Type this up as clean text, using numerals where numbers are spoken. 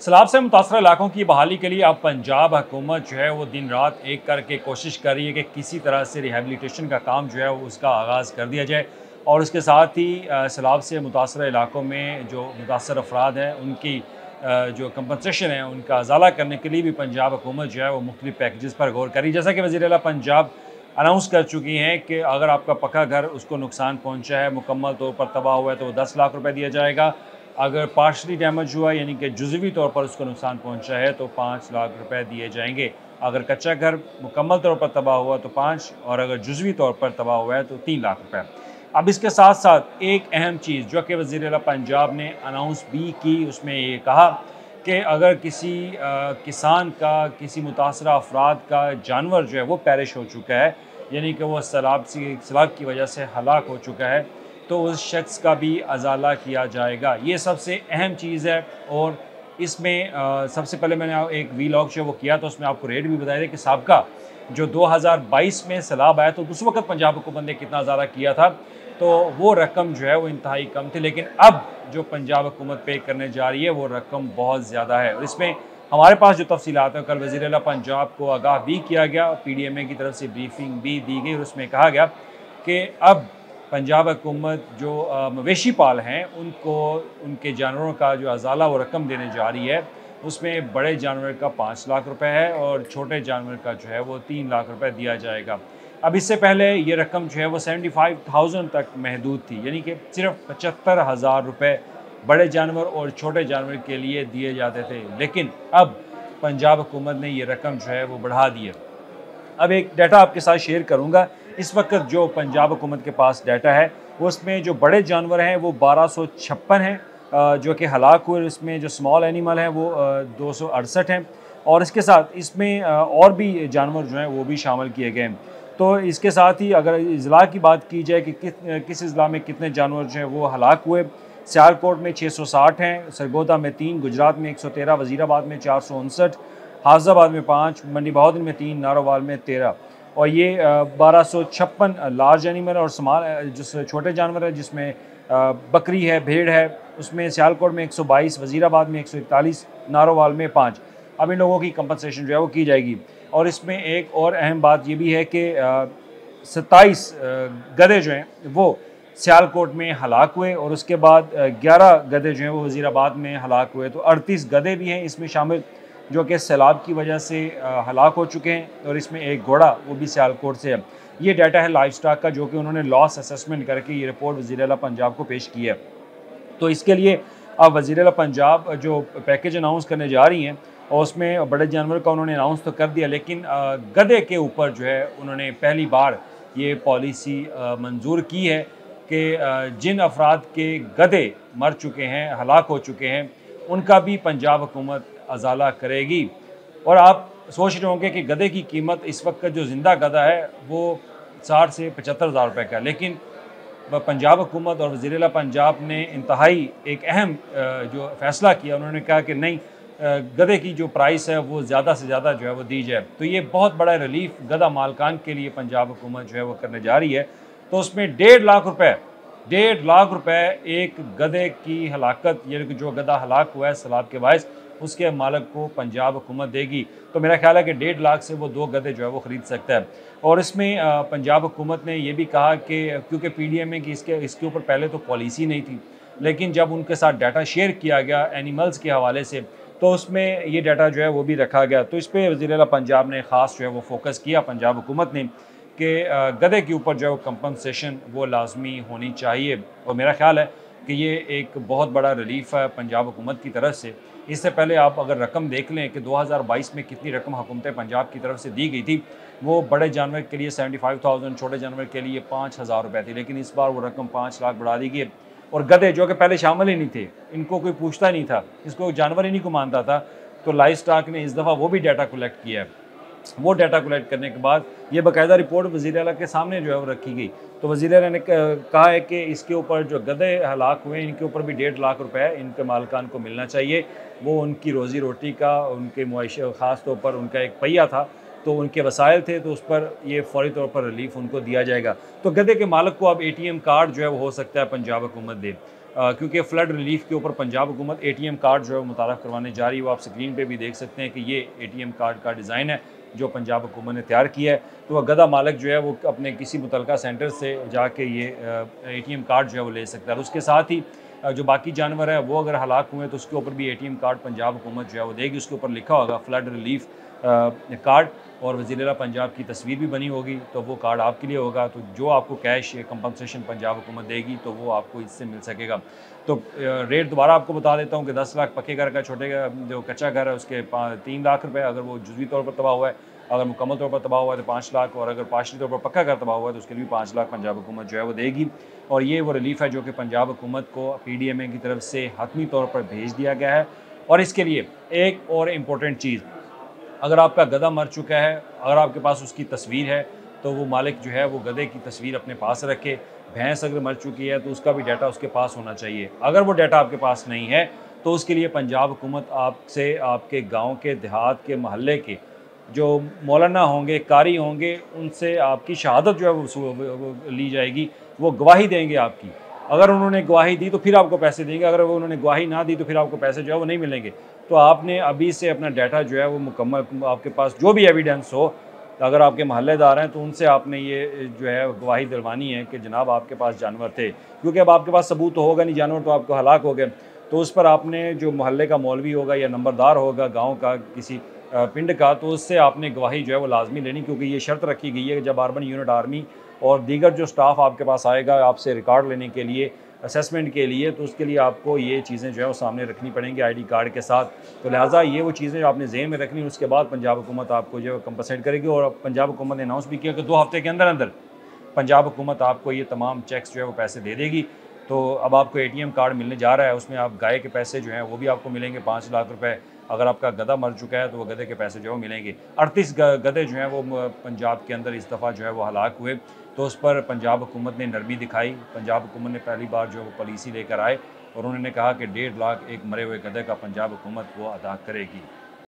सैलाब से मुतासर इलाकों की बहाली के लिए अब पंजाब हुकूमत जो है वो दिन रात एक करके कोशिश कर रही है कि किसी तरह से रिहेबिलिटेशन का काम जो है वो उसका आगाज़ कर दिया जाए। और उसके साथ ही सैलाब से मुतासर इलाकों में जो मुतासर अफराद हैं उनकी जो कंपनसेशन है उनका अजाला करने के लिए भी पंजाब हुकूमत जो है वो मुख्तलिफ पैकेजेस पर गौर करी। जैसा कि वज़ीर आला पंजाब अनाउंस कर चुकी हैं कि अगर आपका पक्का घर उसको नुकसान पहुँचा है, मुकम्मल तौर पर तबाह हुआ है, तो 10 लाख रुपये दिया जाएगा। अगर पार्शली डैमेज हुआ यानी कि जुज़वी तौर पर उसको नुकसान पहुंचा है तो 5 लाख रुपए दिए जाएंगे। अगर कच्चा घर मुकम्मल तौर पर तबाह हुआ तो 5, और अगर जुज़वी तौर पर तबाह हुआ है तो 3 लाख रुपए। अब इसके साथ साथ एक अहम चीज़ जो कि वज़ीर आला पंजाब ने अनाउंस भी की, उसमें ये कहा कि अगर किसी किसान का, किसी मुतासरा अफराद का जानवर जो है वो पैरिश हो चुका है, यानी कि वो सैलाब की वजह से हलाक हो चुका है, तो उस शख्स का भी अजाला किया जाएगा। ये सबसे अहम चीज़ है। और इसमें सबसे पहले मैंने एक वीलॉग जो वो किया तो उसमें आपको रेट भी बताया था कि साबका जो 2022 में सैलाब आया तो उस वक्त पंजाब हुकूमत ने कितना अजाला किया था, तो वो रकम जो है वो इंतहाई कम थी। लेकिन अब जो पंजाब हुकूमत पे करने जा रही है वो रकम बहुत ज़्यादा है। और इसमें हमारे पास जो तफसीलात हैं, कल वज़ीर आला पंजाब को आगाह भी किया गया, PDMA की तरफ से ब्रीफिंग भी दी गई और उसमें कहा गया कि अब पंजाब हुकूमत जो मवेशी पाल हैं उनको उनके जानवरों का जो अजाला वो रकम देने जा रही है, उसमें बड़े जानवर का 5 लाख रुपए है और छोटे जानवर का जो है वो 3 लाख रुपए दिया जाएगा। अब इससे पहले ये रकम जो है वो 75,000 तक महदूद थी, यानी कि सिर्फ 75,000 रुपये बड़े जानवर और छोटे जानवर के लिए दिए जाते थे। लेकिन अब पंजाब हुकूमत ने ये रकम जो है वो बढ़ा दी है। अब एक डाटा आपके साथ शेयर करूंगा। इस वक्त जो पंजाब हुकूमत के पास डाटा है उसमें जो बड़े जानवर हैं वो 1256 हैं, जो कि हलाक हुए। इसमें जो स्मॉल एनिमल हैं वो 268 हैं, और इसके साथ इसमें और भी जानवर जो हैं वो भी शामिल किए गए हैं। तो इसके साथ ही अगर अजला की बात की जाए कि किस अजला में कितने जानवर जो हैं वो हलाक हुए, सियालकोट में 660 हैं, सरगोदा में 3, गुजरात में 113, वज़ीराबाद में 459, हाफजाबाद में 5, मंडी बहादुर में 3, नारोवाल में 13। और ये 1256 लार्ज एनिमल और स्मॉल जिस छोटे जानवर है जिसमें बकरी है, भेड़ है, उसमें सियालकोट में 122, वज़ीराबाद में 141, नारोवाल में 5। अब इन लोगों की कंपनसेशन जो है वो की जाएगी। और इसमें एक और अहम बात ये भी है कि 27 गधे जो हैं वो सियालकोट में हलाक हुए, और उसके बाद 11 गधे जो हैं वो वज़ीराबाद में हलाक हुए। तो 38 गधे भी हैं इसमें शामिल जो कि सैलाब की वजह से हलाक हो चुके हैं, और इसमें एक घोड़ा वो भी सियालकोट से है। ये डाटा है लाइफ स्टॉक का, जो कि उन्होंने लॉस असेसमेंट करके ये रिपोर्ट वज़ीर आला पंजाब को पेश की है। तो इसके लिए अब वज़ीर आला पंजाब जो पैकेज अनाउंस करने जा रही हैं, और उसमें बड़े जानवर का उन्होंने अनाउंस तो कर दिया, लेकिन गधे के ऊपर जो है उन्होंने पहली बार ये पॉलिसी मंजूर की है कि जिन अफराद के गधे मर चुके हैं, हलाक हो चुके हैं, उनका भी पंजाब हुकूमत अजाला करेगी। और आप सोच रहे होंगे कि गधे की कीमत इस वक्त जो ज़िंदा गधा है वो 60 से 75,000 रुपये का है, लेकिन पंजाब हुकूमत और वज़ीर आला पंजाब ने इंतहाई एक अहम जो फ़ैसला किया, उन्होंने कहा कि नहीं, गधे की जो प्राइस है वो ज़्यादा से ज़्यादा जो है वो दी जाए। तो ये बहुत बड़ा रिलीफ गधा मालकान के लिए पंजाब हुकूमत जो है वो करने जा रही है। तो उसमें 1.5 लाख रुपए एक गधे की हलाकत, यानी कि जो गधा हलाक हुआ है सैलाब के बायस, उसके मालिक को पंजाब हुकूमत देगी। तो मेरा ख्याल है कि 1.5 लाख से वो 2 गधे जो है वो ख़रीद सकता है। और इसमें पंजाब हुकूमत ने ये भी कहा कि क्योंकि PDMA की इसके ऊपर पहले तो पॉलिसी नहीं थी, लेकिन जब उनके साथ डाटा शेयर किया गया एनिमल्स के हवाले से, तो उसमें ये डाटा जो है वो भी रखा गया। तो इस पर वज़ीर आला पंजाब ने ख़ास जो है वो फोकस किया पंजाब हुकूमत ने कि गधे के ऊपर जो है वो कंपनसेशन वो लाजमी होनी चाहिए। और मेरा ख्याल है कि ये एक बहुत बड़ा रिलीफ है पंजाब हुकूमत की तरफ से। इससे पहले आप अगर रकम देख लें कि 2022 में कितनी रकम हुकूमत पंजाब की तरफ से दी गई थी, वो बड़े जानवर के लिए 75,000, छोटे जानवर के लिए 5,000 रुपये थी, लेकिन इस बार वो रकम 5 लाख बढ़ा दी गई। और गधे जो कि पहले शामिल ही नहीं थे, इनको कोई पूछता नहीं था, इसको जानवर ही नहीं को मानता था, तो लाइफ स्टॉक ने इस दफ़ा वो भी डाटा कलेक्ट किया है। वो डाटा कलेक्ट करने के बाद ये बाकायदा रिपोर्ट वज़ीर आला के सामने जो है वो रखी गई। तो वज़ीर आला ने कहा है कि इसके ऊपर जो गधे हलाक हुए इनके ऊपर भी 1.5 लाख रुपए इनके मालकान को मिलना चाहिए। वो उनकी रोज़ी रोटी का, उनके मुआशे, ख़ास तौर पर उनका एक पहिया था, तो उनके वसाइल थे, तो उस पर ये फ़ौरी तौर पर रिलीफ उनको दिया जाएगा। तो गधे के मालिक को अब ATM कार्ड जो है वो हो सकता है पंजाब हुकूमत दे। क्योंकि फ़्लड रिलीफ के ऊपर पंजाब हुकूमत ATM कार्ड जो है वो मुतारफ़ करवाने जा रही है। वो आप स्क्रीन पे भी देख सकते हैं कि ये ATM कार्ड का डिज़ाइन है जो पंजाब हुकूमत ने तैयार किया है। तो वह गधा मालिक जो है वो अपने किसी मुतलका सेंटर से जाके ये ATM कार्ड जो है वो ले सकता है। और उसके साथ ही जो बाकी जानवर है वो अगर हलाक हुए तो उसके ऊपर भी ATM कार्ड पंजाब हुकूमत जो है वो देगी। उसके ऊपर लिखा होगा फ़्लड रिलीफ कार्ड, और वज़ीर-ए-आला पंजाब की तस्वीर भी बनी होगी, तो वो कार्ड आपके लिए होगा। तो जो आपको कैश कंपनसेशन पंजाब हुकूमत देगी तो वो आपको इससे मिल सकेगा। तो रेट दोबारा आपको बता देता हूँ कि 10 लाख पक्के घर का, छोटे जो कच्चा घर है उसके 3 लाख रुपए, अगर वो जुज़वी तौर पर तबाह हुआ है। अगर मुकम्मल तौर पर तबाह हुआ है तो 5 लाख, और अगर पार्शली तौर पर पक्का घर तबाह हुआ है तो उसके लिए भी 5 लाख पंजाब हुकूमत जो है वो देगी। और ये वो रिलीफ है जो कि पंजाब हुकूमत को PDMA की तरफ से हतमी तौर पर भेज दिया गया है। और इसके लिए एक और इम्पोर्टेंट चीज़, अगर आपका गधा मर चुका है, अगर आपके पास उसकी तस्वीर है, तो वो मालिक जो है वो गधे की तस्वीर अपने पास रखे। भैंस अगर मर चुकी है तो उसका भी डाटा उसके पास होना चाहिए। अगर वो डाटा आपके पास नहीं है तो उसके लिए पंजाब हुकूमत आपसे, आपके गांव के, देहात के, मोहल्ले के जो मौलाना होंगे, कारी होंगे, उनसे आपकी शहादत जो है वो ली जाएगी। वो गवाही देंगे आपकी। अगर उन्होंने गवाही दी तो फिर आपको पैसे देंगे, अगर वो उन्होंने गवाही ना दी तो फिर आपको पैसे जो है वो नहीं मिलेंगे। तो आपने अभी से अपना डाटा जो है वो मुकम्मल, आपके पास जो भी एविडेंस हो, अगर आपके मोहल्लेदार हैं तो उनसे आपने ये जो है गवाही दिलवानी है कि जनाब आपके पास जानवर थे। क्योंकि अब आपके पास सबूत तो होगा नहीं, जानवर तो आपको हलाक हो गए। तो उस पर आपने जो मोहल्ले का मौलवी होगा या नंबरदार होगा गाँव का किसी पिंड का, तो उससे आपने गवाही जो है वो लाजमी लेनी, क्योंकि ये शर्त रखी गई है कि जब अर्बन यूनिट आर्मी और दीगर जो स्टाफ आपके पास आएगा आपसे रिकॉर्ड लेने के लिए, असेसमेंट के लिए, तो उसके लिए आपको ये चीज़ें जो है वो सामने रखनी पड़ेंगी ID कार्ड के साथ। तो लिहाजा ये वो चीज़ें आपने ज़हन में रखनी, उसके बाद पंजाब हुकूमत आपको जो है कंपनसेट करेगी। और पंजाब हुकूमत ने अनाउंस भी किया कि 2 हफ्ते के अंदर अंदर पंजाब हुकूमत आपको ये तमाम चेक्स जो है वो पैसे दे देगी। तो अब आपको ATM कार्ड मिलने जा रहा है, उसमें आप गाय के पैसे जो हैं वो भी आपको मिलेंगे 5 लाख रुपए। अगर आपका गधा मर चुका है तो वो गधे के पैसे जो है वो मिलेंगे। 38 गधे जो हैं वो पंजाब के अंदर इस दफ़ा जो है वो हलाक हुए, तो उस पर पंजाब हुकूमत ने नरमी दिखाई। पंजाब हुकूमत ने पहली बार जो वो पॉलिसी लेकर आए और उन्होंने कहा कि 1.5 लाख एक मरे हुए गधे का पंजाब हुकूमत वो अदा करेगी।